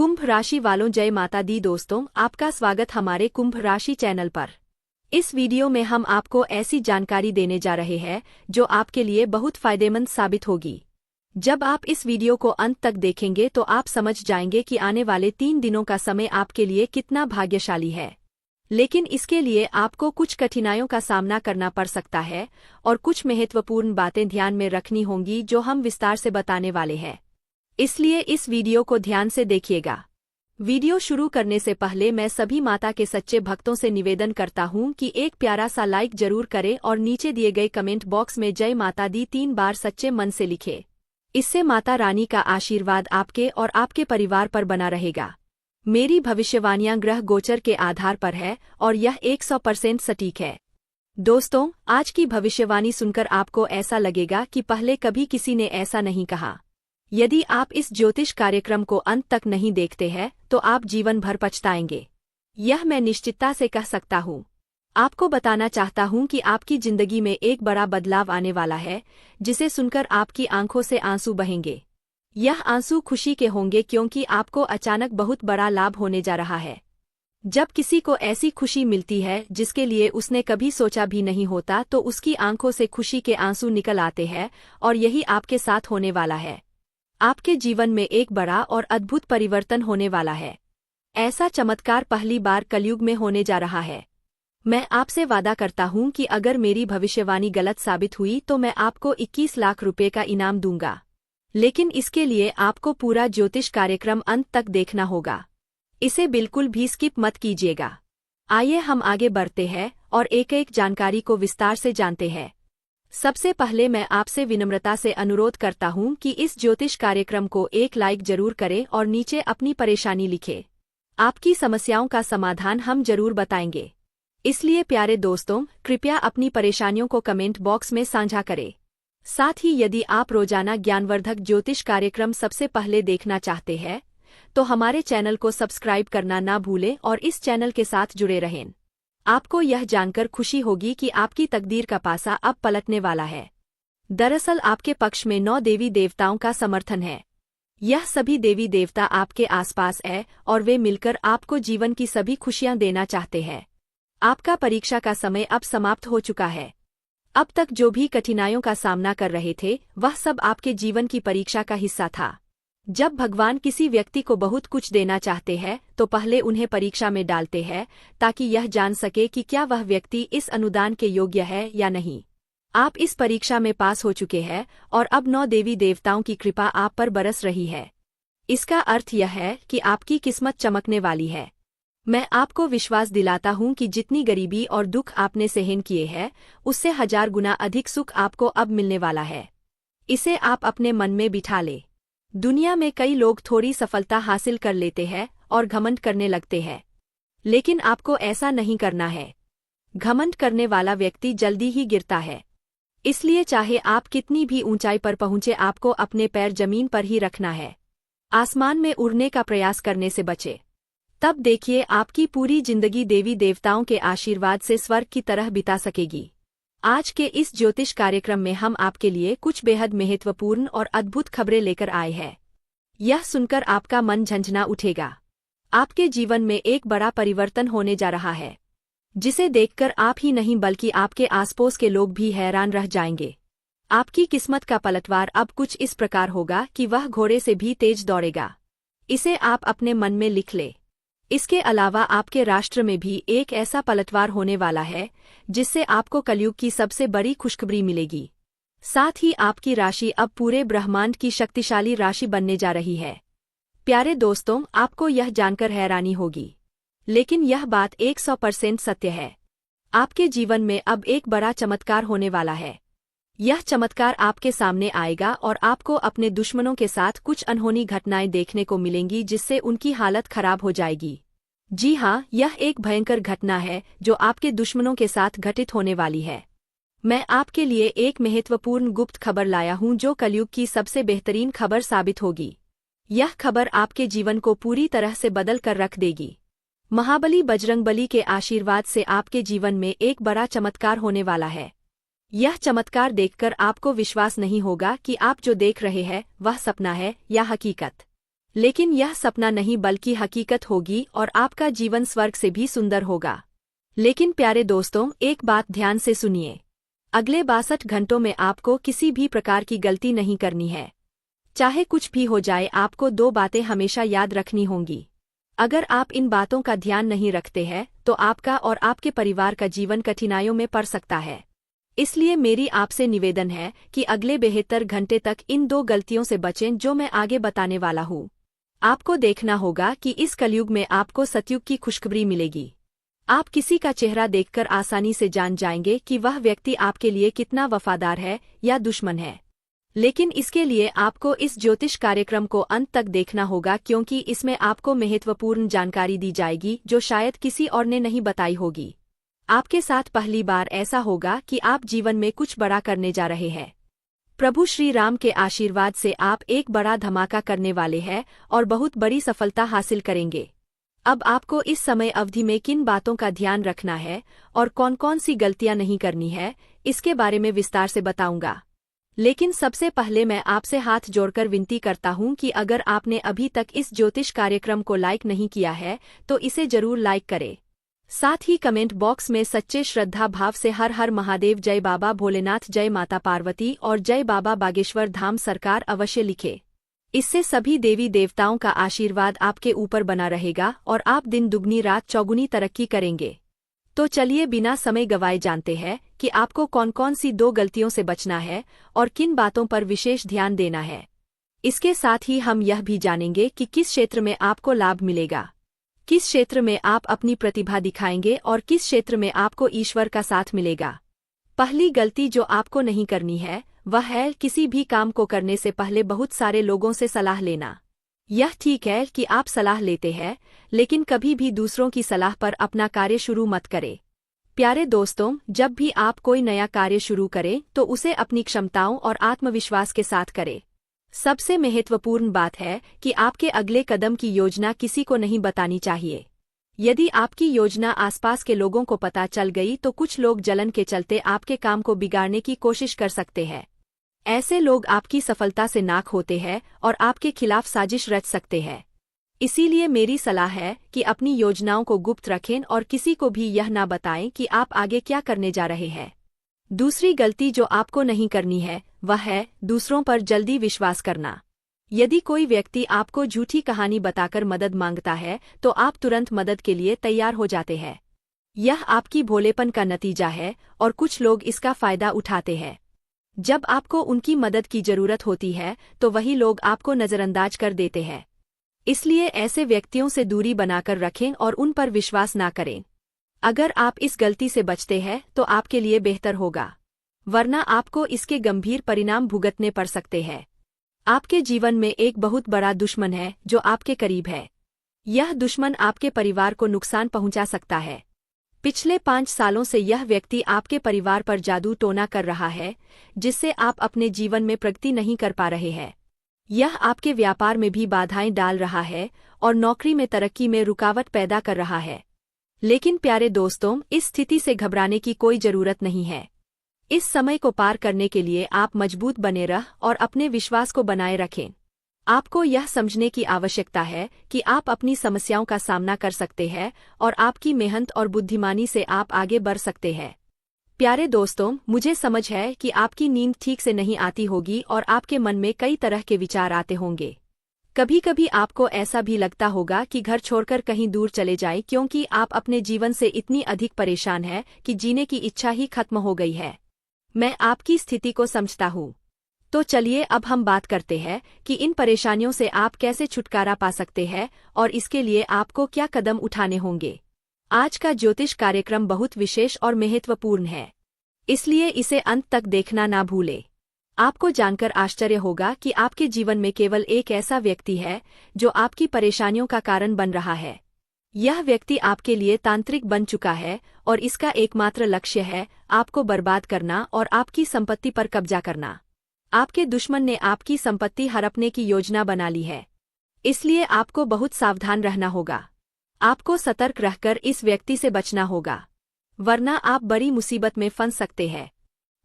कुंभ राशि वालों जय माता दी। दोस्तों, आपका स्वागत हमारे कुंभ राशि चैनल पर। इस वीडियो में हम आपको ऐसी जानकारी देने जा रहे हैं जो आपके लिए बहुत फायदेमंद साबित होगी। जब आप इस वीडियो को अंत तक देखेंगे तो आप समझ जाएंगे कि आने वाले 3 दिनों का समय आपके लिए कितना भाग्यशाली है। लेकिन इसके लिए आपको कुछ कठिनाइयों का सामना करना पड़ सकता है और कुछ महत्वपूर्ण बातें ध्यान में रखनी होंगी जो हम विस्तार से बताने वाले हैं। इसलिए इस वीडियो को ध्यान से देखिएगा। वीडियो शुरू करने से पहले मैं सभी माता के सच्चे भक्तों से निवेदन करता हूं कि एक प्यारा सा लाइक जरूर करें और नीचे दिए गए कमेंट बॉक्स में जय माता दी 3 बार सच्चे मन से लिखें। इससे माता रानी का आशीर्वाद आपके और आपके परिवार पर बना रहेगा। मेरी भविष्यवाणियां ग्रह गोचर के आधार पर है और यह 100% सटीक है। दोस्तों, आज की भविष्यवाणी सुनकर आपको ऐसा लगेगा कि पहले कभी किसी ने ऐसा नहीं कहा। यदि आप इस ज्योतिष कार्यक्रम को अंत तक नहीं देखते हैं तो आप जीवन भर पछताएंगे। यह मैं निश्चितता से कह सकता हूँ। आपको बताना चाहता हूँ कि आपकी जिंदगी में एक बड़ा बदलाव आने वाला है जिसे सुनकर आपकी आंखों से आंसू बहेंगे। यह आंसू खुशी के होंगे क्योंकि आपको अचानक बहुत बड़ा लाभ होने जा रहा है। जब किसी को ऐसी खुशी मिलती है जिसके लिए उसने कभी सोचा भी नहीं होता तो उसकी आंखों से खुशी के आंसू निकल आते हैं और यही आपके साथ होने वाला है। आपके जीवन में एक बड़ा और अद्भुत परिवर्तन होने वाला है। ऐसा चमत्कार पहली बार कलयुग में होने जा रहा है। मैं आपसे वादा करता हूं कि अगर मेरी भविष्यवाणी गलत साबित हुई तो मैं आपको 21 लाख रुपए का इनाम दूंगा। लेकिन इसके लिए आपको पूरा ज्योतिष कार्यक्रम अंत तक देखना होगा। इसे बिल्कुल भी स्किप मत कीजिएगा। आइए हम आगे बढ़ते हैं और एक एक जानकारी को विस्तार से जानते हैं। सबसे पहले मैं आपसे विनम्रता से अनुरोध करता हूं कि इस ज्योतिष कार्यक्रम को एक लाइक जरूर करें और नीचे अपनी परेशानी लिखें। आपकी समस्याओं का समाधान हम जरूर बताएंगे। इसलिए प्यारे दोस्तों, कृपया अपनी परेशानियों को कमेंट बॉक्स में साझा करें। साथ ही यदि आप रोजाना ज्ञानवर्धक ज्योतिष कार्यक्रम सबसे पहले देखना चाहते हैं तो हमारे चैनल को सब्सक्राइब करना ना भूलें और इस चैनल के साथ जुड़े रहें। आपको यह जानकर खुशी होगी कि आपकी तकदीर का पासा अब पलटने वाला है। दरअसल आपके पक्ष में 9 देवी देवताओं का समर्थन है। यह सभी देवी देवता आपके आसपास है और वे मिलकर आपको जीवन की सभी खुशियां देना चाहते हैं। आपका परीक्षा का समय अब समाप्त हो चुका है। अब तक जो भी कठिनाइयों का सामना कर रहे थे वह सब आपके जीवन की परीक्षा का हिस्सा था। जब भगवान किसी व्यक्ति को बहुत कुछ देना चाहते हैं तो पहले उन्हें परीक्षा में डालते हैं ताकि यह जान सके कि क्या वह व्यक्ति इस अनुदान के योग्य है या नहीं। आप इस परीक्षा में पास हो चुके हैं और अब 9 देवी देवताओं की कृपा आप पर बरस रही है। इसका अर्थ यह है कि आपकी किस्मत चमकने वाली है। मैं आपको विश्वास दिलाता हूं कि जितनी गरीबी और दुख आपने सहन किए हैं उससे 1000 गुना अधिक सुख आपको अब मिलने वाला है। इसे आप अपने मन में बिठा ले। दुनिया में कई लोग थोड़ी सफलता हासिल कर लेते हैं और घमंड करने लगते हैं, लेकिन आपको ऐसा नहीं करना है। घमंड करने वाला व्यक्ति जल्दी ही गिरता है। इसलिए चाहे आप कितनी भी ऊंचाई पर पहुंचे, आपको अपने पैर जमीन पर ही रखना है। आसमान में उड़ने का प्रयास करने से बचे। तब देखिए आपकी पूरी जिंदगी देवी देवताओं के आशीर्वाद से स्वर्ग की तरह बिता सकेगी। आज के इस ज्योतिष कार्यक्रम में हम आपके लिए कुछ बेहद महत्वपूर्ण और अद्भुत खबरें लेकर आए हैं। यह सुनकर आपका मन झंझना उठेगा। आपके जीवन में एक बड़ा परिवर्तन होने जा रहा है जिसे देखकर आप ही नहीं बल्कि आपके आसपास के लोग भी हैरान रह जाएंगे। आपकी किस्मत का पलटवार अब कुछ इस प्रकार होगा कि वह घोड़े से भी तेज दौड़ेगा। इसे आप अपने मन में लिख ले। इसके अलावा आपके राष्ट्र में भी एक ऐसा पलटवार होने वाला है जिससे आपको कलयुग की सबसे बड़ी खुशखबरी मिलेगी। साथ ही आपकी राशि अब पूरे ब्रह्मांड की शक्तिशाली राशि बनने जा रही है। प्यारे दोस्तों, आपको यह जानकर हैरानी होगी, लेकिन यह बात 100% सत्य है। आपके जीवन में अब एक बड़ा चमत्कार होने वाला है। यह चमत्कार आपके सामने आएगा और आपको अपने दुश्मनों के साथ कुछ अनहोनी घटनाएं देखने को मिलेंगी जिससे उनकी हालत खराब हो जाएगी। जी हाँ, यह एक भयंकर घटना है जो आपके दुश्मनों के साथ घटित होने वाली है। मैं आपके लिए एक महत्वपूर्ण गुप्त खबर लाया हूं जो कलयुग की सबसे बेहतरीन खबर साबित होगी। यह खबर आपके जीवन को पूरी तरह से बदल कर रख देगी। महाबली बजरंगबली के आशीर्वाद से आपके जीवन में एक बड़ा चमत्कार होने वाला है। यह चमत्कार देखकर आपको विश्वास नहीं होगा कि आप जो देख रहे हैं वह सपना है या हकीकत। लेकिन यह सपना नहीं बल्कि हकीकत होगी और आपका जीवन स्वर्ग से भी सुंदर होगा। लेकिन प्यारे दोस्तों, एक बात ध्यान से सुनिए। अगले 62 घंटों में आपको किसी भी प्रकार की गलती नहीं करनी है। चाहे कुछ भी हो जाए, आपको 2 बातें हमेशा याद रखनी होंगी। अगर आप इन बातों का ध्यान नहीं रखते हैं तो आपका और आपके परिवार का जीवन कठिनाइयों में पड़ सकता है। इसलिए मेरी आपसे निवेदन है कि अगले 72 घंटे तक इन 2 गलतियों से बचें जो मैं आगे बताने वाला हूँ। आपको देखना होगा कि इस कलयुग में आपको सतयुग की खुशखबरी मिलेगी। आप किसी का चेहरा देखकर आसानी से जान जाएंगे कि वह व्यक्ति आपके लिए कितना वफादार है या दुश्मन है। लेकिन इसके लिए आपको इस ज्योतिष कार्यक्रम को अंत तक देखना होगा, क्योंकि इसमें आपको महत्वपूर्ण जानकारी दी जाएगी जो शायद किसी और ने नहीं बताई होगी। आपके साथ पहली बार ऐसा होगा कि आप जीवन में कुछ बड़ा करने जा रहे हैं। प्रभु श्री राम के आशीर्वाद से आप एक बड़ा धमाका करने वाले हैं और बहुत बड़ी सफलता हासिल करेंगे। अब आपको इस समय अवधि में किन बातों का ध्यान रखना है और कौन कौन सी गलतियां नहीं करनी है, इसके बारे में विस्तार से बताऊंगा। लेकिन सबसे पहले मैं आपसे हाथ जोड़कर विनती करता हूं कि अगर आपने अभी तक इस ज्योतिष कार्यक्रम को लाइक नहीं किया है तो इसे जरूर लाइक करें। साथ ही कमेंट बॉक्स में सच्चे श्रद्धा भाव से हर हर महादेव, जय बाबा भोलेनाथ, जय माता पार्वती और जय बाबा बागेश्वर धाम सरकार अवश्य लिखे। इससे सभी देवी देवताओं का आशीर्वाद आपके ऊपर बना रहेगा और आप दिन दुगनी रात चौगुनी तरक्की करेंगे। तो चलिए बिना समय गवाए जानते हैं कि आपको कौन कौन सी 2 गलतियों से बचना है और किन बातों पर विशेष ध्यान देना है। इसके साथ ही हम यह भी जानेंगे कि किस क्षेत्र में आपको लाभ मिलेगा, किस क्षेत्र में आप अपनी प्रतिभा दिखाएंगे और किस क्षेत्र में आपको ईश्वर का साथ मिलेगा। पहली गलती जो आपको नहीं करनी है वह है किसी भी काम को करने से पहले बहुत सारे लोगों से सलाह लेना। यह ठीक है कि आप सलाह लेते हैं, लेकिन कभी भी दूसरों की सलाह पर अपना कार्य शुरू मत करें। प्यारे दोस्तों, जब भी आप कोई नया कार्य शुरू करें तो उसे अपनी क्षमताओं और आत्मविश्वास के साथ करें। सबसे महत्वपूर्ण बात है कि आपके अगले कदम की योजना किसी को नहीं बतानी चाहिए। यदि आपकी योजना आसपास के लोगों को पता चल गई तो कुछ लोग जलन के चलते आपके काम को बिगाड़ने की कोशिश कर सकते हैं। ऐसे लोग आपकी सफलता से नाक होते हैं और आपके खिलाफ साजिश रच सकते हैं। इसीलिए मेरी सलाह है कि अपनी योजनाओं को गुप्त रखें और किसी को भी यह ना बताएं कि आप आगे क्या करने जा रहे हैं। दूसरी गलती जो आपको नहीं करनी है वह है दूसरों पर जल्दी विश्वास करना। यदि कोई व्यक्ति आपको झूठी कहानी बताकर मदद मांगता है तो आप तुरंत मदद के लिए तैयार हो जाते हैं। यह आपकी भोलेपन का नतीजा है और कुछ लोग इसका फायदा उठाते हैं। जब आपको उनकी मदद की जरूरत होती है तो वही लोग आपको नजरअंदाज कर देते हैं। इसलिए ऐसे व्यक्तियों से दूरी बनाकर रखें और उन पर विश्वास ना करें। अगर आप इस गलती से बचते हैं तो आपके लिए बेहतर होगा, वरना आपको इसके गंभीर परिणाम भुगतने पड़ सकते हैं। आपके जीवन में एक बहुत बड़ा दुश्मन है जो आपके करीब है। यह दुश्मन आपके परिवार को नुकसान पहुंचा सकता है। पिछले 5 सालों से यह व्यक्ति आपके परिवार पर जादू टोना कर रहा है, जिससे आप अपने जीवन में प्रगति नहीं कर पा रहे हैं। यह आपके व्यापार में भी बाधाएं डाल रहा है और नौकरी में तरक्की में रुकावट पैदा कर रहा है। लेकिन प्यारे दोस्तों, इस स्थिति से घबराने की कोई जरूरत नहीं है। इस समय को पार करने के लिए आप मजबूत बने रह और अपने विश्वास को बनाए रखें। आपको यह समझने की आवश्यकता है कि आप अपनी समस्याओं का सामना कर सकते हैं और आपकी मेहनत और बुद्धिमानी से आप आगे बढ़ सकते हैं। प्यारे दोस्तों, मुझे समझ है कि आपकी नींद ठीक से नहीं आती होगी और आपके मन में कई तरह के विचार आते होंगे। कभी कभी आपको ऐसा भी लगता होगा कि घर छोड़कर कहीं दूर चले जाएं, क्योंकि आप अपने जीवन से इतनी अधिक परेशान हैं कि जीने की इच्छा ही खत्म हो गई है। मैं आपकी स्थिति को समझता हूँ। तो चलिए अब हम बात करते हैं कि इन परेशानियों से आप कैसे छुटकारा पा सकते हैं और इसके लिए आपको क्या कदम उठाने होंगे। आज का ज्योतिष कार्यक्रम बहुत विशेष और महत्वपूर्ण है, इसलिए इसे अंत तक देखना ना भूलें। आपको जानकर आश्चर्य होगा कि आपके जीवन में केवल एक ऐसा व्यक्ति है जो आपकी परेशानियों का कारण बन रहा है। यह व्यक्ति आपके लिए तांत्रिक बन चुका है और इसका एकमात्र लक्ष्य है आपको बर्बाद करना और आपकी संपत्ति पर कब्जा करना। आपके दुश्मन ने आपकी संपत्ति हड़पने की योजना बना ली है, इसलिए आपको बहुत सावधान रहना होगा। आपको सतर्क रहकर इस व्यक्ति से बचना होगा, वरना आप बड़ी मुसीबत में फंस सकते हैं।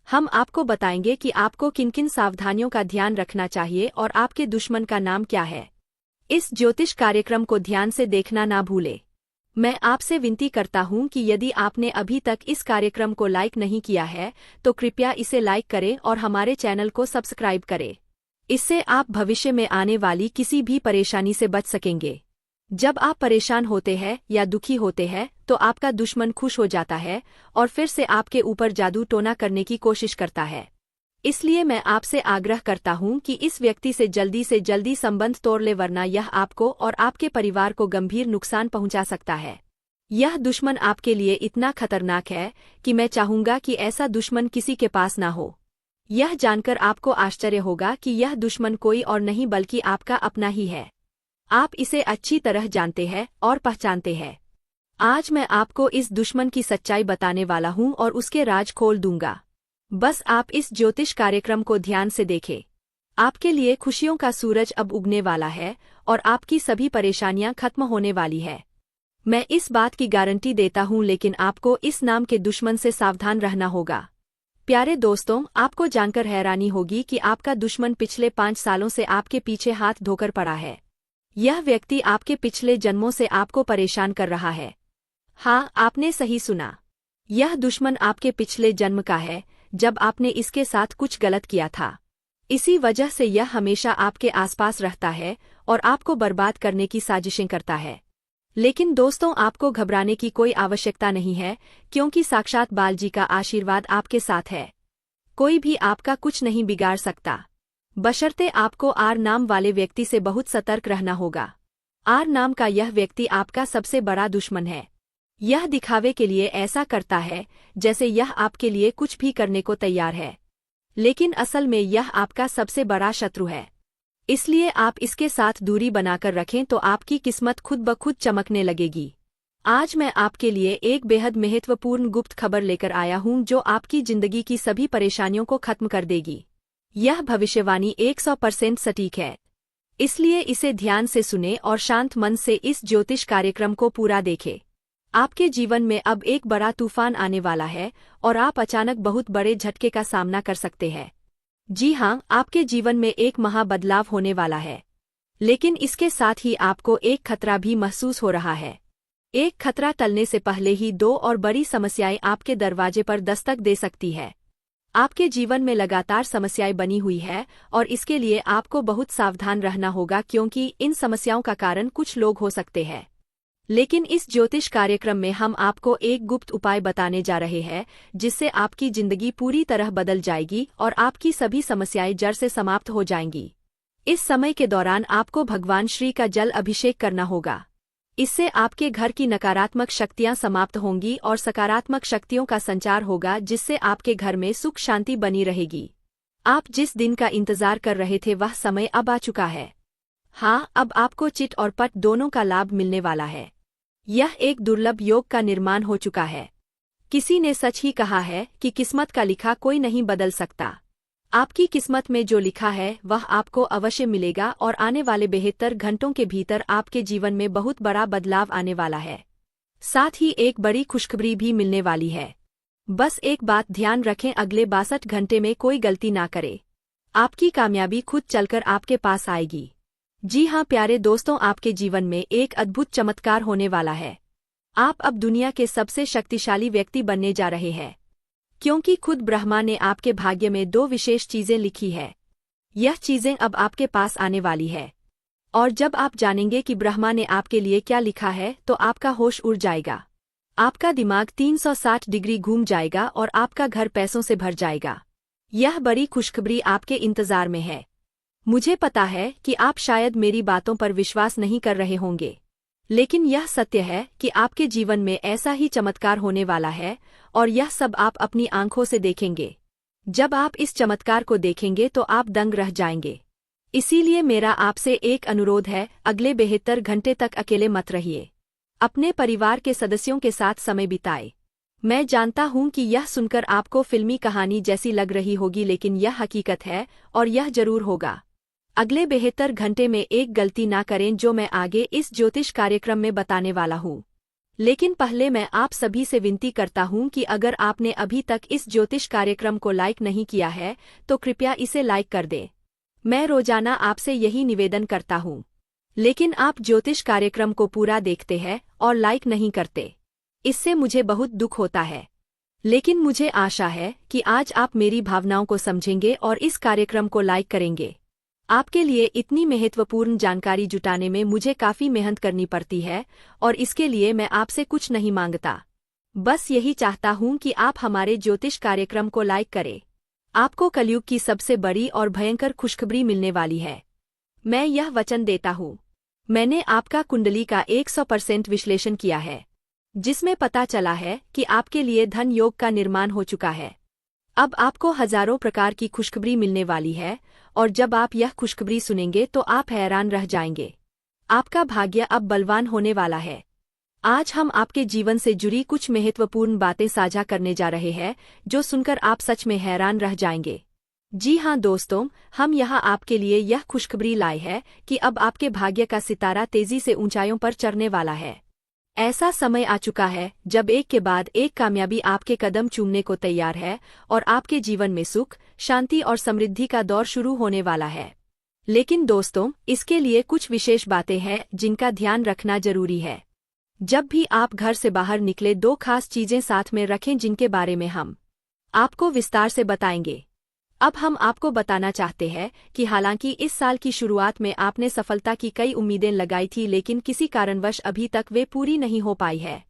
हम आपको बताएंगे कि आपको किन किन सावधानियों का ध्यान रखना चाहिए और आपके दुश्मन का नाम क्या है। इस ज्योतिष कार्यक्रम को ध्यान से देखना ना भूले। मैं आपसे विनती करता हूं कि यदि आपने अभी तक इस कार्यक्रम को लाइक नहीं किया है तो कृपया इसे लाइक करें और हमारे चैनल को सब्सक्राइब करें। इससे आप भविष्य में आने वाली किसी भी परेशानी से बच सकेंगे। जब आप परेशान होते हैं या दुखी होते हैं तो आपका दुश्मन खुश हो जाता है और फिर से आपके ऊपर जादू टोना करने की कोशिश करता है। इसलिए मैं आपसे आग्रह करता हूं कि इस व्यक्ति से जल्दी संबंध तोड़ ले, वरना यह आपको और आपके परिवार को गंभीर नुकसान पहुंचा सकता है। यह दुश्मन आपके लिए इतना खतरनाक है कि मैं चाहूंगा कि ऐसा दुश्मन किसी के पास ना हो। यह जानकर आपको आश्चर्य होगा कि यह दुश्मन कोई और नहीं बल्कि आपका अपना ही है। आप इसे अच्छी तरह जानते हैं और पहचानते हैं। आज मैं आपको इस दुश्मन की सच्चाई बताने वाला हूं और उसके राज खोल दूंगा। बस आप इस ज्योतिष कार्यक्रम को ध्यान से देखें। आपके लिए खुशियों का सूरज अब उगने वाला है और आपकी सभी परेशानियां खत्म होने वाली है। मैं इस बात की गारंटी देता हूं, लेकिन आपको इस नाम के दुश्मन से सावधान रहना होगा। प्यारे दोस्तों, आपको जानकर हैरानी होगी कि आपका दुश्मन पिछले 5 सालों से आपके पीछे हाथ धोकर पड़ा है। यह व्यक्ति आपके पिछले जन्मों से आपको परेशान कर रहा है। हाँ, आपने सही सुना। यह दुश्मन आपके पिछले जन्म का है, जब आपने इसके साथ कुछ गलत किया था। इसी वजह से यह हमेशा आपके आसपास रहता है और आपको बर्बाद करने की साजिशें करता है। लेकिन दोस्तों, आपको घबराने की कोई आवश्यकता नहीं है, क्योंकि साक्षात बालाजी का आशीर्वाद आपके साथ है। कोई भी आपका कुछ नहीं बिगाड़ सकता, बशर्ते आपको आर नाम वाले व्यक्ति से बहुत सतर्क रहना होगा। आर नाम का यह व्यक्ति आपका सबसे बड़ा दुश्मन है। यह दिखावे के लिए ऐसा करता है जैसे यह आपके लिए कुछ भी करने को तैयार है, लेकिन असल में यह आपका सबसे बड़ा शत्रु है। इसलिए आप इसके साथ दूरी बनाकर रखें तो आपकी किस्मत खुद ब खुद चमकने लगेगी। आज मैं आपके लिए एक बेहद महत्वपूर्ण गुप्त खबर लेकर आया हूं जो आपकी जिंदगी की सभी परेशानियों को खत्म कर देगी। यह भविष्यवाणी 100% सटीक है, इसलिए इसे ध्यान से सुने और शांत मन से इस ज्योतिष कार्यक्रम को पूरा देखें। आपके जीवन में अब एक बड़ा तूफान आने वाला है और आप अचानक बहुत बड़े झटके का सामना कर सकते हैं। जी हाँ, आपके जीवन में एक महा बदलाव होने वाला है, लेकिन इसके साथ ही आपको एक खतरा भी महसूस हो रहा है। एक खतरा टलने से पहले ही 2 और बड़ी समस्याएं आपके दरवाजे पर दस्तक दे सकती है। आपके जीवन में लगातार समस्याएं बनी हुई है और इसके लिए आपको बहुत सावधान रहना होगा, क्योंकि इन समस्याओं का कारण कुछ लोग हो सकते हैं। लेकिन इस ज्योतिष कार्यक्रम में हम आपको एक गुप्त उपाय बताने जा रहे हैं जिससे आपकी जिंदगी पूरी तरह बदल जाएगी और आपकी सभी समस्याएं जड़ से समाप्त हो जाएंगी। इस समय के दौरान आपको भगवान श्री का जल अभिषेक करना होगा। इससे आपके घर की नकारात्मक शक्तियां समाप्त होंगी और सकारात्मक शक्तियों का संचार होगा, जिससे आपके घर में सुख शांति बनी रहेगी। आप जिस दिन का इंतजार कर रहे थे वह समय अब आ चुका है। हाँ, अब आपको चिट और पट दोनों का लाभ मिलने वाला है। यह एक दुर्लभ योग का निर्माण हो चुका है। किसी ने सच ही कहा है कि किस्मत का लिखा कोई नहीं बदल सकता। आपकी किस्मत में जो लिखा है वह आपको अवश्य मिलेगा और आने वाले 72 घंटों के भीतर आपके जीवन में बहुत बड़ा बदलाव आने वाला है। साथ ही एक बड़ी खुशखबरी भी मिलने वाली है। बस एक बात ध्यान रखें, अगले 62 घंटे में कोई गलती ना करे। आपकी कामयाबी खुद चलकर आपके पास आएगी। जी हाँ प्यारे दोस्तों, आपके जीवन में एक अद्भुत चमत्कार होने वाला है। आप अब दुनिया के सबसे शक्तिशाली व्यक्ति बनने जा रहे हैं, क्योंकि खुद ब्रह्मा ने आपके भाग्य में 2 विशेष चीजें लिखी है। यह चीजें अब आपके पास आने वाली है, और जब आप जानेंगे कि ब्रह्मा ने आपके लिए क्या लिखा है तो आपका होश उड़ जाएगा। आपका दिमाग 360 डिग्री घूम जाएगा और आपका घर पैसों से भर जाएगा। यह बड़ी खुशखबरी आपके इंतजार में है। मुझे पता है कि आप शायद मेरी बातों पर विश्वास नहीं कर रहे होंगे, लेकिन यह सत्य है कि आपके जीवन में ऐसा ही चमत्कार होने वाला है और यह सब आप अपनी आंखों से देखेंगे। जब आप इस चमत्कार को देखेंगे तो आप दंग रह जाएंगे। इसीलिए मेरा आपसे एक अनुरोध है, अगले 72 घंटे तक अकेले मत रहिए। अपने परिवार के सदस्यों के साथ समय बिताएं। मैं जानता हूं कि यह सुनकर आपको फिल्मी कहानी जैसी लग रही होगी, लेकिन यह हकीकत है और यह जरूर होगा। अगले 72 घंटे में एक गलती ना करें जो मैं आगे इस ज्योतिष कार्यक्रम में बताने वाला हूँ। लेकिन पहले मैं आप सभी से विनती करता हूँ कि अगर आपने अभी तक इस ज्योतिष कार्यक्रम को लाइक नहीं किया है तो कृपया इसे लाइक कर दें। मैं रोजाना आपसे यही निवेदन करता हूँ। लेकिन आप ज्योतिष कार्यक्रम को पूरा देखते हैं और लाइक नहीं करते। इससे मुझे बहुत दुख होता है। लेकिन मुझे आशा है कि आज आप मेरी भावनाओं को समझेंगे और इस कार्यक्रम को लाइक करेंगे। आपके लिए इतनी महत्वपूर्ण जानकारी जुटाने में मुझे काफी मेहनत करनी पड़ती है और इसके लिए मैं आपसे कुछ नहीं मांगता। बस यही चाहता हूं कि आप हमारे ज्योतिष कार्यक्रम को लाइक करें। आपको कलयुग की सबसे बड़ी और भयंकर खुशखबरी मिलने वाली है। मैं यह वचन देता हूं। मैंने आपका कुंडली का 100% विश्लेषण किया है, जिसमें पता चला है कि आपके लिए धन योग का निर्माण हो चुका है। अब आपको हजारों प्रकार की खुशखबरी मिलने वाली है और जब आप यह खुशखबरी सुनेंगे तो आप हैरान रह जाएंगे। आपका भाग्य अब बलवान होने वाला है। आज हम आपके जीवन से जुड़ी कुछ महत्वपूर्ण बातें साझा करने जा रहे हैं, जो सुनकर आप सच में हैरान रह जाएंगे। जी हाँ दोस्तों, हम यहाँ आपके लिए यह खुशखबरी लाए हैं कि अब आपके भाग्य का सितारा तेजी से ऊंचाइयों पर चढ़ने वाला है। ऐसा समय आ चुका है जब एक के बाद एक कामयाबी आपके कदम चूमने को तैयार है और आपके जीवन में सुख, शांति और समृद्धि का दौर शुरू होने वाला है। लेकिन दोस्तों, इसके लिए कुछ विशेष बातें हैं जिनका ध्यान रखना जरूरी है। जब भी आप घर से बाहर निकले, दो खास चीजें साथ में रखें जिनके बारे में हम आपको विस्तार से बताएंगे। अब हम आपको बताना चाहते हैं कि हालांकि इस साल की शुरुआत में आपने सफलता की कई उम्मीदें लगाई थी, लेकिन किसी कारणवश अभी तक वे पूरी नहीं हो पाई है।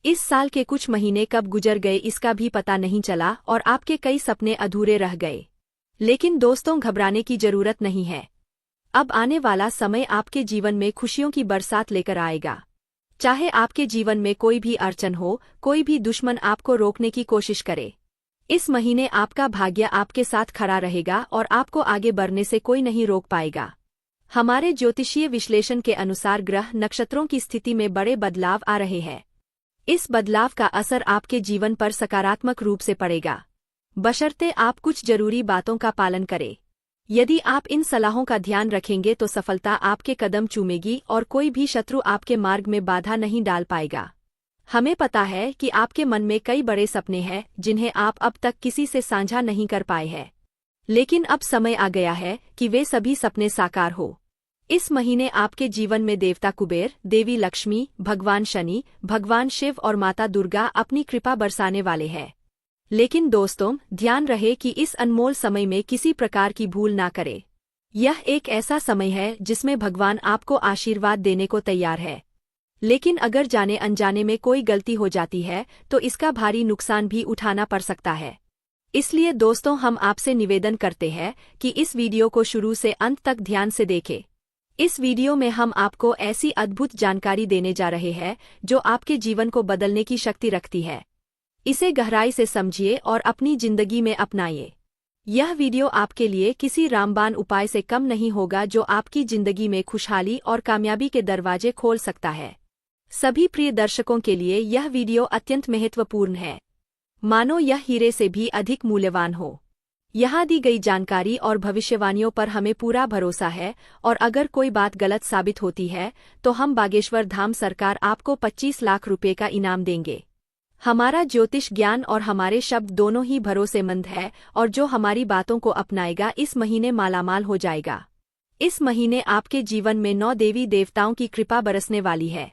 इस साल के कुछ महीने कब गुजर गए इसका भी पता नहीं चला और आपके कई सपने अधूरे रह गए। लेकिन दोस्तों, घबराने की जरूरत नहीं है। अब आने वाला समय आपके जीवन में खुशियों की बरसात लेकर आएगा। चाहे आपके जीवन में कोई भी अड़चन हो, कोई भी दुश्मन आपको रोकने की कोशिश करे, इस महीने आपका भाग्य आपके साथ खड़ा रहेगा और आपको आगे बढ़ने से कोई नहीं रोक पाएगा। हमारे ज्योतिषीय विश्लेषण के अनुसार ग्रह नक्षत्रों की स्थिति में बड़े बदलाव आ रहे हैं। इस बदलाव का असर आपके जीवन पर सकारात्मक रूप से पड़ेगा, बशर्ते आप कुछ जरूरी बातों का पालन करें। यदि आप इन सलाहों का ध्यान रखेंगे तो सफलता आपके कदम चूमेगी और कोई भी शत्रु आपके मार्ग में बाधा नहीं डाल पाएगा। हमें पता है कि आपके मन में कई बड़े सपने हैं जिन्हें आप अब तक किसी से साझा नहीं कर पाए हैं, लेकिन अब समय आ गया है कि वे सभी सपने साकार हो। इस महीने आपके जीवन में देवता कुबेर, देवी लक्ष्मी, भगवान शनि, भगवान शिव और माता दुर्गा अपनी कृपा बरसाने वाले हैं। लेकिन दोस्तों, ध्यान रहे कि इस अनमोल समय में किसी प्रकार की भूल ना करें। यह एक ऐसा समय है जिसमें भगवान आपको आशीर्वाद देने को तैयार है, लेकिन अगर जाने अनजाने में कोई गलती हो जाती है तो इसका भारी नुकसान भी उठाना पड़ सकता है। इसलिए दोस्तों, हम आपसे निवेदन करते हैं कि इस वीडियो को शुरू से अंत तक ध्यान से देखें। इस वीडियो में हम आपको ऐसी अद्भुत जानकारी देने जा रहे हैं जो आपके जीवन को बदलने की शक्ति रखती है। इसे गहराई से समझिए और अपनी जिंदगी में अपनाइए। यह वीडियो आपके लिए किसी रामबाण उपाय से कम नहीं होगा जो आपकी जिंदगी में खुशहाली और कामयाबी के दरवाजे खोल सकता है। सभी प्रिय दर्शकों के लिए यह वीडियो अत्यंत महत्वपूर्ण है, मानो यह हीरे से भी अधिक मूल्यवान हो। यहाँ दी गई जानकारी और भविष्यवाणियों पर हमें पूरा भरोसा है और अगर कोई बात गलत साबित होती है तो हम बागेश्वर धाम सरकार आपको 25 लाख रुपए का इनाम देंगे। हमारा ज्योतिष ज्ञान और हमारे शब्द दोनों ही भरोसेमंद है और जो हमारी बातों को अपनाएगा इस महीने मालामाल हो जाएगा। इस महीने आपके जीवन में 9 देवी देवताओं की कृपा बरसने वाली है,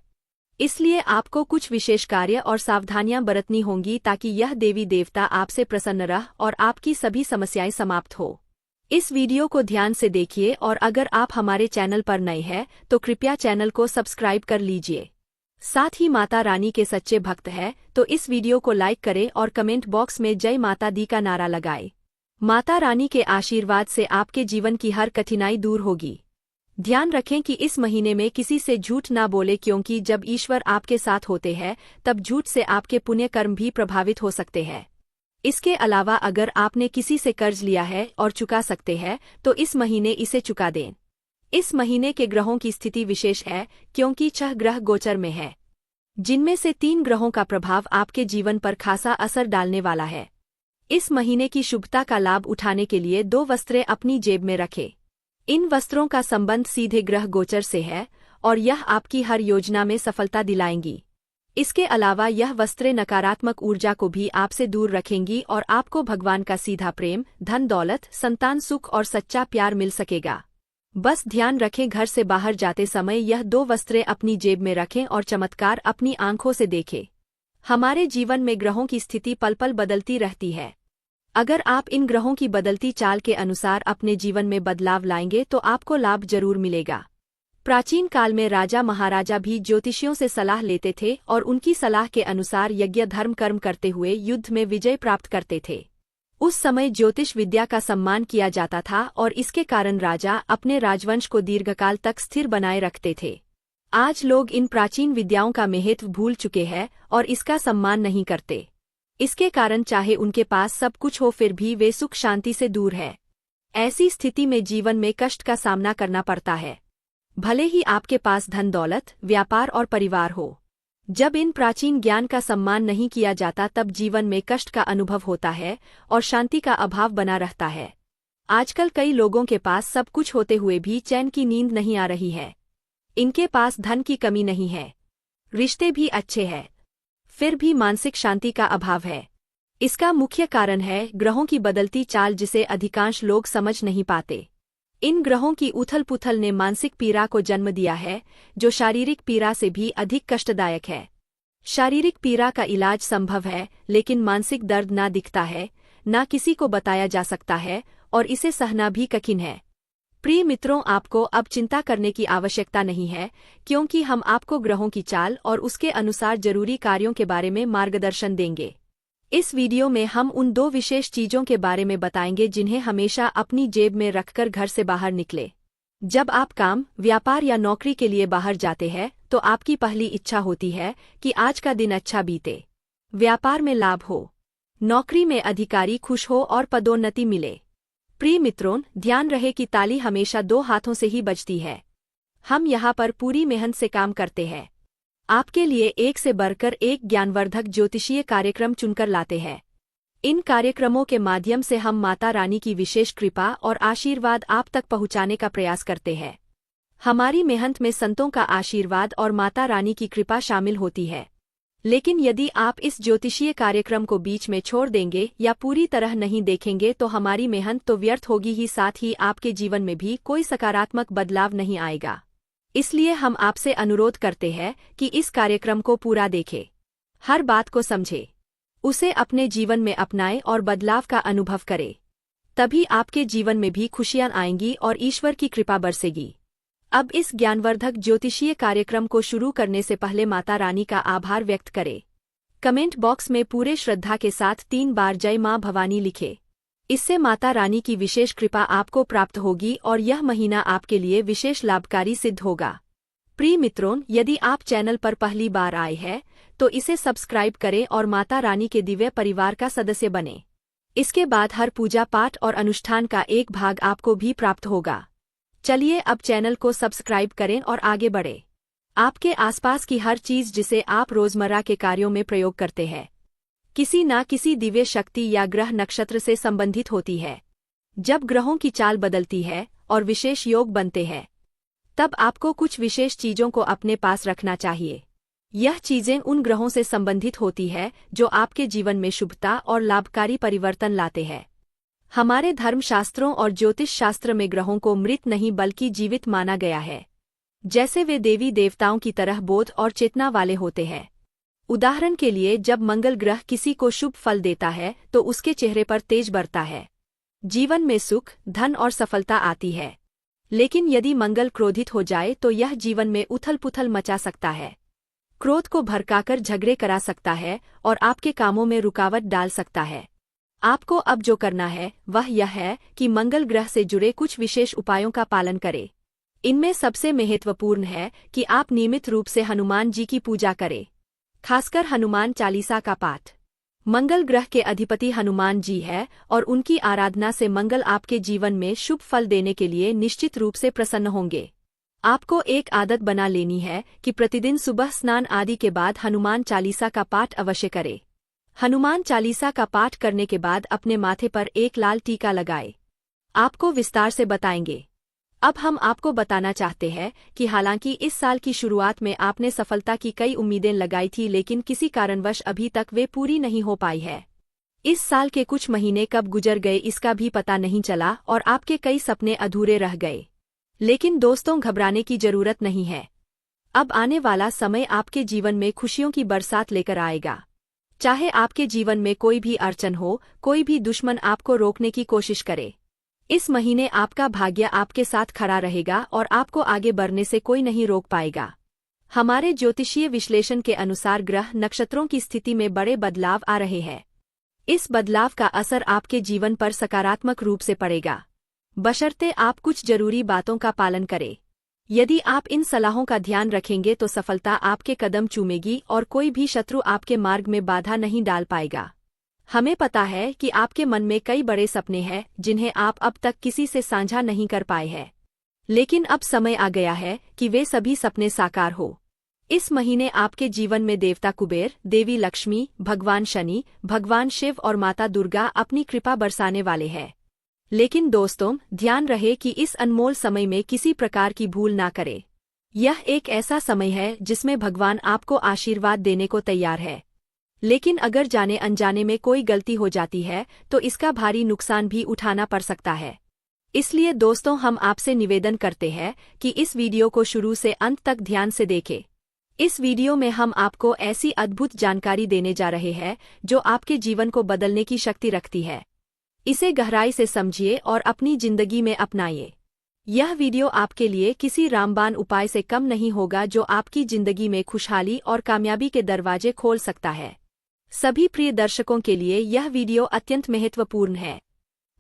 इसलिए आपको कुछ विशेष कार्य और सावधानियां बरतनी होंगी ताकि यह देवी देवता आपसे प्रसन्न रह और आपकी सभी समस्याएं समाप्त हो। इस वीडियो को ध्यान से देखिए और अगर आप हमारे चैनल पर नए हैं तो कृपया चैनल को सब्सक्राइब कर लीजिए। साथ ही माता रानी के सच्चे भक्त हैं तो इस वीडियो को लाइक करें और कमेंट बॉक्स में जय माता दी का नारा लगाएं। माता रानी के आशीर्वाद से आपके जीवन की हर कठिनाई दूर होगी। ध्यान रखें कि इस महीने में किसी से झूठ ना बोले, क्योंकि जब ईश्वर आपके साथ होते हैं तब झूठ से आपके पुण्य कर्म भी प्रभावित हो सकते हैं। इसके अलावा अगर आपने किसी से कर्ज लिया है और चुका सकते हैं तो इस महीने इसे चुका दें। इस महीने के ग्रहों की स्थिति विशेष है क्योंकि 6 ग्रह गोचर में है, जिनमें से 3 ग्रहों का प्रभाव आपके जीवन पर खासा असर डालने वाला है। इस महीने की शुभता का लाभ उठाने के लिए 2 वस्त्रें अपनी जेब में रखें। इन वस्त्रों का संबंध सीधे ग्रह गोचर से है और यह आपकी हर योजना में सफलता दिलाएंगी। इसके अलावा यह वस्त्रें नकारात्मक ऊर्जा को भी आपसे दूर रखेंगी और आपको भगवान का सीधा प्रेम, धन दौलत, संतान सुख और सच्चा प्यार मिल सकेगा। बस ध्यान रखें, घर से बाहर जाते समय यह 2 वस्त्रें अपनी जेब में रखें और चमत्कार अपनी आंखों से देखें। हमारे जीवन में ग्रहों की स्थिति पल पल बदलती रहती है। अगर आप इन ग्रहों की बदलती चाल के अनुसार अपने जीवन में बदलाव लाएंगे तो आपको लाभ जरूर मिलेगा। प्राचीन काल में राजा महाराजा भी ज्योतिषियों से सलाह लेते थे और उनकी सलाह के अनुसार यज्ञ धर्म कर्म करते हुए युद्ध में विजय प्राप्त करते थे। उस समय ज्योतिष विद्या का सम्मान किया जाता था और इसके कारण राजा अपने राजवंश को दीर्घकाल तक स्थिर बनाए रखते थे। आज लोग इन प्राचीन विद्याओं का महत्व भूल चुके हैं और इसका सम्मान नहीं करते। इसके कारण चाहे उनके पास सब कुछ हो फिर भी वे सुख शांति से दूर है। ऐसी स्थिति में जीवन में कष्ट का सामना करना पड़ता है, भले ही आपके पास धन दौलत, व्यापार और परिवार हो। जब इन प्राचीन ज्ञान का सम्मान नहीं किया जाता तब जीवन में कष्ट का अनुभव होता है और शांति का अभाव बना रहता है। आजकल कई लोगों के पास सब कुछ होते हुए भी चैन की नींद नहीं आ रही है। इनके पास धन की कमी नहीं है, रिश्ते भी अच्छे हैं, फिर भी मानसिक शांति का अभाव है। इसका मुख्य कारण है ग्रहों की बदलती चाल, जिसे अधिकांश लोग समझ नहीं पाते। इन ग्रहों की उथल पुथल ने मानसिक पीड़ा को जन्म दिया है, जो शारीरिक पीड़ा से भी अधिक कष्टदायक है। शारीरिक पीड़ा का इलाज संभव है, लेकिन मानसिक दर्द ना दिखता है, ना किसी को बताया जा सकता है और इसे सहना भी कठिन है। प्रिय मित्रों, आपको अब चिंता करने की आवश्यकता नहीं है, क्योंकि हम आपको ग्रहों की चाल और उसके अनुसार जरूरी कार्यों के बारे में मार्गदर्शन देंगे। इस वीडियो में हम उन 2 विशेष चीजों के बारे में बताएंगे जिन्हें हमेशा अपनी जेब में रखकर घर से बाहर निकले। जब आप काम, व्यापार या नौकरी के लिए बाहर जाते हैं तो आपकी पहली इच्छा होती है कि आज का दिन अच्छा बीते, व्यापार में लाभ हो, नौकरी में अधिकारी खुश हो और पदोन्नति मिले। प्रिय मित्रों, ध्यान रहे कि ताली हमेशा 2 हाथों से ही बजती है। हम यहाँ पर पूरी मेहनत से काम करते हैं, आपके लिए एक से बढ़कर एक ज्ञानवर्धक ज्योतिषीय कार्यक्रम चुनकर लाते हैं। इन कार्यक्रमों के माध्यम से हम माता रानी की विशेष कृपा और आशीर्वाद आप तक पहुंचाने का प्रयास करते हैं। हमारी मेहनत में संतों का आशीर्वाद और माता रानी की कृपा शामिल होती है। लेकिन यदि आप इस ज्योतिषीय कार्यक्रम को बीच में छोड़ देंगे या पूरी तरह नहीं देखेंगे तो हमारी मेहनत तो व्यर्थ होगी ही, साथ ही आपके जीवन में भी कोई सकारात्मक बदलाव नहीं आएगा। इसलिए हम आपसे अनुरोध करते हैं कि इस कार्यक्रम को पूरा देखें, हर बात को समझें, उसे अपने जीवन में अपनाएं और बदलाव का अनुभव करें। तभी आपके जीवन में भी खुशियां आएंगी और ईश्वर की कृपा बरसेगी। अब इस ज्ञानवर्धक ज्योतिषीय कार्यक्रम को शुरू करने से पहले माता रानी का आभार व्यक्त करें। कमेंट बॉक्स में पूरे श्रद्धा के साथ 3 बार जय मां भवानी लिखें। इससे माता रानी की विशेष कृपा आपको प्राप्त होगी और यह महीना आपके लिए विशेष लाभकारी सिद्ध होगा। प्रिय मित्रों, यदि आप चैनल पर पहली बार आए हैं तो इसे सब्सक्राइब करें और माता रानी के दिव्य परिवार का सदस्य बने। इसके बाद हर पूजा पाठ और अनुष्ठान का एक भाग आपको भी प्राप्त होगा। चलिए अब चैनल को सब्सक्राइब करें और आगे बढ़े। आपके आसपास की हर चीज जिसे आप रोजमर्रा के कार्यों में प्रयोग करते हैं, किसी न किसी दिव्य शक्ति या ग्रह नक्षत्र से संबंधित होती है। जब ग्रहों की चाल बदलती है और विशेष योग बनते हैं, तब आपको कुछ विशेष चीजों को अपने पास रखना चाहिए। यह चीजें उन ग्रहों से संबंधित होती है जो आपके जीवन में शुभता और लाभकारी परिवर्तन लाते हैं। हमारे धर्मशास्त्रों और ज्योतिष शास्त्र में ग्रहों को मृत नहीं बल्कि जीवित माना गया है, जैसे वे देवी देवताओं की तरह बोध और चेतना वाले होते हैं। उदाहरण के लिए, जब मंगल ग्रह किसी को शुभ फल देता है तो उसके चेहरे पर तेज बढ़ता है, जीवन में सुख, धन और सफलता आती है। लेकिन यदि मंगल क्रोधित हो जाए तो यह जीवन में उथल पुथल मचा सकता है, क्रोध को भड़काकर झगड़े करा सकता है और आपके कामों में रुकावट डाल सकता है। आपको अब जो करना है वह यह है कि मंगल ग्रह से जुड़े कुछ विशेष उपायों का पालन करें। इनमें सबसे महत्वपूर्ण है कि आप नियमित रूप से हनुमान जी की पूजा करें, खासकर हनुमान चालीसा का पाठ। मंगल ग्रह के अधिपति हनुमान जी है और उनकी आराधना से मंगल आपके जीवन में शुभ फल देने के लिए निश्चित रूप से प्रसन्न होंगे। आपको एक आदत बना लेनी है कि प्रतिदिन सुबह स्नान आदि के बाद हनुमान चालीसा का पाठ अवश्य करें। हनुमान चालीसा का पाठ करने के बाद अपने माथे पर एक लाल टीका लगाए। आपको विस्तार से बताएंगे। अब हम आपको बताना चाहते हैं कि हालांकि इस साल की शुरुआत में आपने सफलता की कई उम्मीदें लगाई थी, लेकिन किसी कारणवश अभी तक वे पूरी नहीं हो पाई है। इस साल के कुछ महीने कब गुजर गए इसका भी पता नहीं चला और आपके कई सपने अधूरे रह गए। लेकिन दोस्तों, घबराने की जरूरत नहीं है। अब आने वाला समय आपके जीवन में खुशियों की बरसात लेकर आएगा। चाहे आपके जीवन में कोई भी अड़चन हो, कोई भी दुश्मन आपको रोकने की कोशिश करे, इस महीने आपका भाग्य आपके साथ खड़ा रहेगा और आपको आगे बढ़ने से कोई नहीं रोक पाएगा। हमारे ज्योतिषीय विश्लेषण के अनुसार ग्रह नक्षत्रों की स्थिति में बड़े बदलाव आ रहे हैं। इस बदलाव का असर आपके जीवन पर सकारात्मक रूप से पड़ेगा, बशर्ते आप कुछ जरूरी बातों का पालन करें। यदि आप इन सलाहों का ध्यान रखेंगे तो सफलता आपके कदम चूमेगी और कोई भी शत्रु आपके मार्ग में बाधा नहीं डाल पाएगा। हमें पता है कि आपके मन में कई बड़े सपने हैं जिन्हें आप अब तक किसी से साझा नहीं कर पाए हैं, लेकिन अब समय आ गया है कि वे सभी सपने साकार हो। इस महीने आपके जीवन में देवता कुबेर, देवी लक्ष्मी, भगवान शनि, भगवान शिव और माता दुर्गा अपनी कृपा बरसाने वाले हैं। लेकिन दोस्तों, ध्यान रहे कि इस अनमोल समय में किसी प्रकार की भूल ना करें। यह एक ऐसा समय है जिसमें भगवान आपको आशीर्वाद देने को तैयार है, लेकिन अगर जाने अनजाने में कोई गलती हो जाती है तो इसका भारी नुकसान भी उठाना पड़ सकता है। इसलिए दोस्तों, हम आपसे निवेदन करते हैं कि इस वीडियो को शुरू से अंत तक ध्यान से देखें। इस वीडियो में हम आपको ऐसी अद्भुत जानकारी देने जा रहे हैं जो आपके जीवन को बदलने की शक्ति रखती है। इसे गहराई से समझिए और अपनी जिंदगी में अपनाइए। यह वीडियो आपके लिए किसी रामबाण उपाय से कम नहीं होगा जो आपकी जिंदगी में खुशहाली और कामयाबी के दरवाजे खोल सकता है। सभी प्रिय दर्शकों के लिए यह वीडियो अत्यंत महत्वपूर्ण है,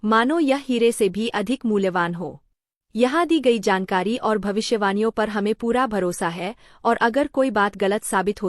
मानो यह हीरे से भी अधिक मूल्यवान हो। यहाँ दी गई जानकारी और भविष्यवाणियों पर हमें पूरा भरोसा है और अगर कोई बात गलत साबित हो